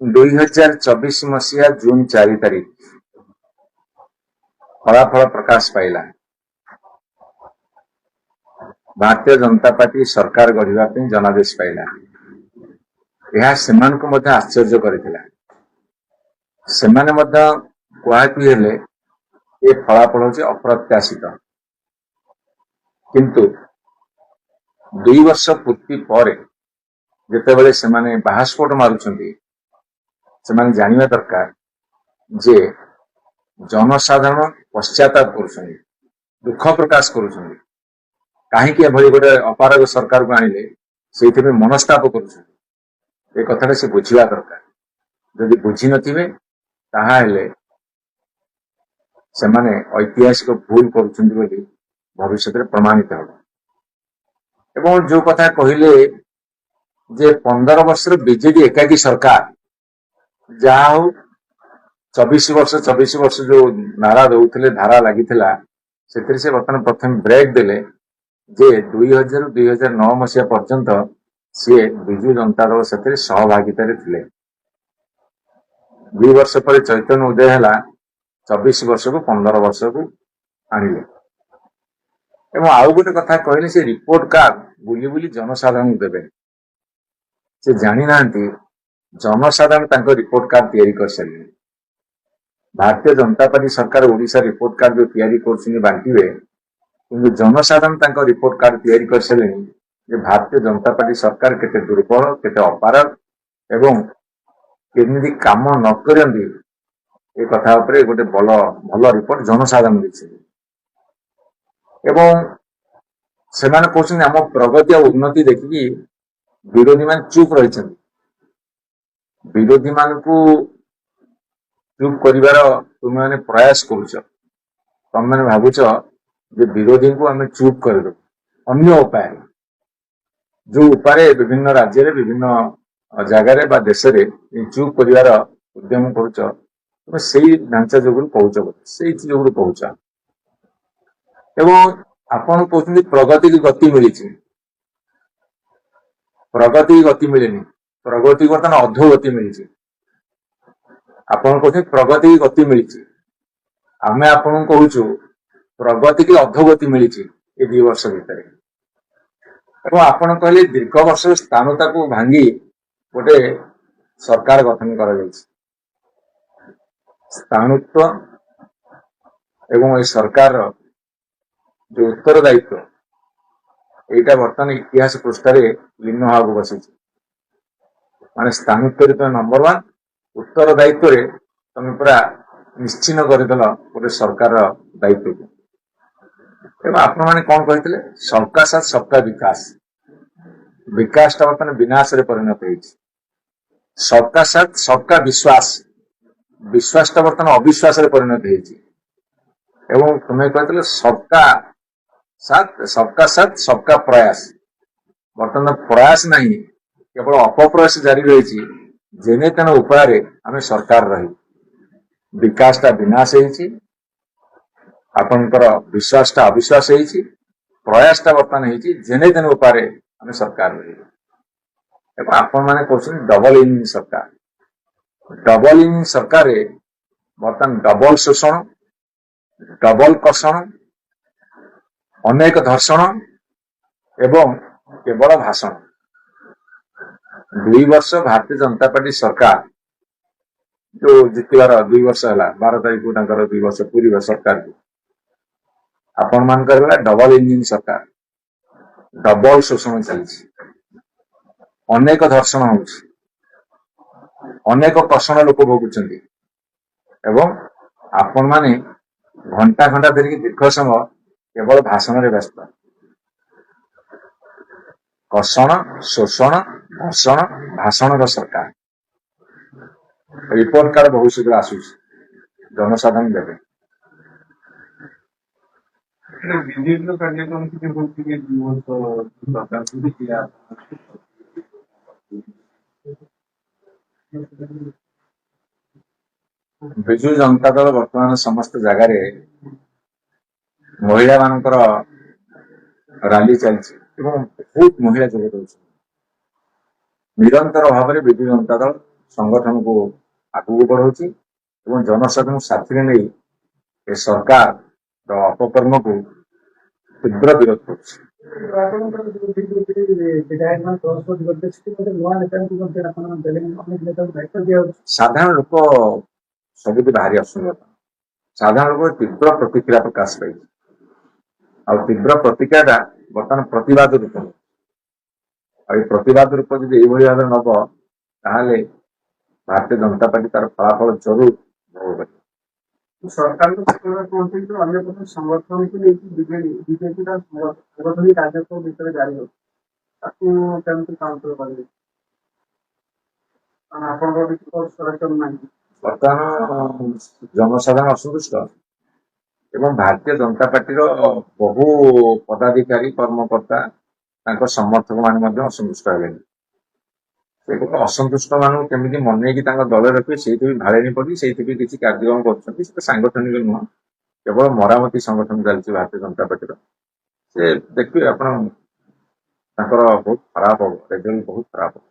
2024 मसीहा जून 4 तारिख फलाफल प्रकाश पाइला। भारतीय जनता पार्टी सरकार गढ़ा जनादेश पाइला। यह सेमानकु मध्य आश्चर्य करथिला। सेमाने मध्य कुहाकुही हेले ये फलाफल होचे अप्रत्याशित, किंतु 2 वर्ष पूर्ति पर जेतेबेले सेमाने बाहास्फोट मारुछंती सेमाने जानिबा दरकार जे जनसाधारण पश्चाताप करुछंती, दुख प्रकाश करुछंती, काहेकि एभली गोटे अपारग सरकार को आनिले सेइथिबे मनस्ताप करुछंती। ए कथाटा से बुझिबा दरकार। जदि बुझी नथिबे ताहा हेले सेमाने ऐतिहासिक भूल करुछंती बोली भविष्य में प्रमाणित होगा। एवं जो कथा कहिले जे 15 वर्ष बीजेडी एकाकी सरकार जहा हो 24 वर्ष जो नारा दौले धारा लगी से बर्तमान प्रथम ब्रेक देले जे 2000 2009 मसीहा पर्यंत सी विजु जनता दल से सहभागिता थे। 2 वर्ष पर चैतन्य उदय है 24 वर्ष को 15 वर्ष को आणिले। एवं आउ गोटे कथा कहले से रिपोर्ट कार्ड बुली बुली जनसाधारण देवे। से जानी नांती जनसाधारण तांको रिपोर्ट कार्ड तैयारी कर सारे। भारतीय जनता पार्टी सरकार ओडिशा रिपोर्ट कार्ड जो तैयारी करछिनी बांटीबे, किंतु जनसाधारण तांको रिपोर्ट कार्ड तैयारी कर सारे जे भारतीय जनता पार्टी सरकार केते दुर्बल, केते अपारग एवं केमिति काम न करंदी ए कथा उपरे गोटे भल रिपोर्ट जनसाधारण दिछि। एवं सेमाने कहछन हम प्रगति और उन्नति देखि विरोधी मान चुप रही। विरोधी मान को चुप करिवार तुम मैंने प्रयास करुच। तुम मैंने भावुच जे विरोधी को आम चुप कर दो अन्य उपाय जो उपाय विभिन्न राज्य रे विभिन्न जगार बा देश रे चुप करिवार उद्यम करुच। तुम से ढांचा जोगुरु पहुंच से जोगुरु पहुंच। एवं आपण कहते प्रगति की गति मिली। प्रगति की गति मिलनी, प्रगति बर्तमान अधोगति मिली। आपण कहते प्रगति की गति मिली, आम आपन कहूँ प्रगति की अधोगति मिली 2 वर्ष भितर। एवं आपण कहले दीर्घ वर्ष स्थानता को भांगी गोटे सरकार गठन कर स्थानुत्व एवं सरकार जो उत्तरदायित्व एटा बर्तमान इतिहास पृष्ठारे लीन होगा बसी। माने स्थानुत्व तो नंबर 1, उत्तरदायित्व रे तुम पूरा निश्चिन्न करदेल गोटे सरकार दायित्व को। एवं आपण मैंने कौन कहते सबका साथ सबका विकास, विकास टा बर्तमान विनाश रे परिणत हो। सबका साथ सबका विश्वास, विश्वास टा बर्तमान अविश्वास रे परिणत हो। एवं तुम्हें कहते सबका साथ सबका प्रयास, बर्तमान प्रयास नहीं केवल अपप्रयास जारी रही। जेने तेने उपाय आम सरकार रही। विकास टा विनाश होती, आपंकर विश्वास टा अविश्वास होती, प्रयास टा बर्तमान होती जेने तेने उपाय आम सरकार रही। आपण मैंने कहते डबल इंजिन सरकार। डबल इंजिन सरकार बर्तमान डबल शोषण, डबल कर्षण, अनेक धर्षण एवं केवल भाषण। 2 वर्ष भारतीय जनता पार्टी सरकार जो जितबार 2 वर्ष है 12 तारीख को 2 वर्ष पूरी सरकार को आपण मान डबल इंजिन सरकार। डबल शोषण चलती, अनेक धर्षण हो, अनेक कर्षण लोक भोगुंट एवं आपण माने घंटा घंटा धरिक दीर्घ समय केवल भाषण रे व्यस्त। कर्षण, शोषण, धर्षण, भाषण सरकार। रिपोर्ट कार्ड बहुत शीघ्र आसू जनसाधारण देवे। विजु जनता दल वर्तमान समस्त जगार महिला मानकर रैली चलती, बहुत महिला जोग दे निरंतर भाव में विजु जनता दल संगठन को आगू बढ़ाऊँगी एवं जनसाधारण साथी नहीं ए सरकार अपकर्म को तीव्र विरोध करुच्ची। ଆପଣଙ୍କର ଯୋଉ ବିଧାୟକ ମାନେ ପ୍ରସ୍ତୁତ କରିଥିଲେ ସେଠି ଗୋଟେ ନୂଆ ନେତାଙ୍କୁ ମଧ୍ୟ ଆପଣ ଦେଲେ ଅନେକ ନେତାଙ୍କୁ ଦାୟିତ୍ୱ ଦିଆଯାଉଛି। साधारण लोक सबुठ बाहरी आसुन साधारण लोक तीव्र प्रतिक्रिया प्रकाश पाई तीव्र प्रतिक्रिया बर्तमान प्रतिवाद रूप प्रतिवाद रूप जब ये भाव नब ताहले भारतीय जनता पार्टी तार फलाफल जरूर भोग कर। सरकार कहते कि अन्य प्रकार संगठन को लेकिन बीजेपी का संगठन कार्यक्रम भितर जारी हो काउंटर करेंगे बर्तमान जनसाधारण असंतुष्ट एवं भारतीय जनता पार्टी बहु पदाधिकारी कर्मकर्ता समर्थक मान असंतुष्ट हेले असंतुष्ट मान केमी मन दल रखिए से भाड़े पड़ी से किसी कार्यक्रम कर सांगठनिक नुह केवल मरामती संगठन चलती भारतीय जनता पार्टी से देखिए आप बहुत खराब हम रिजल्ट बहुत खराब हम।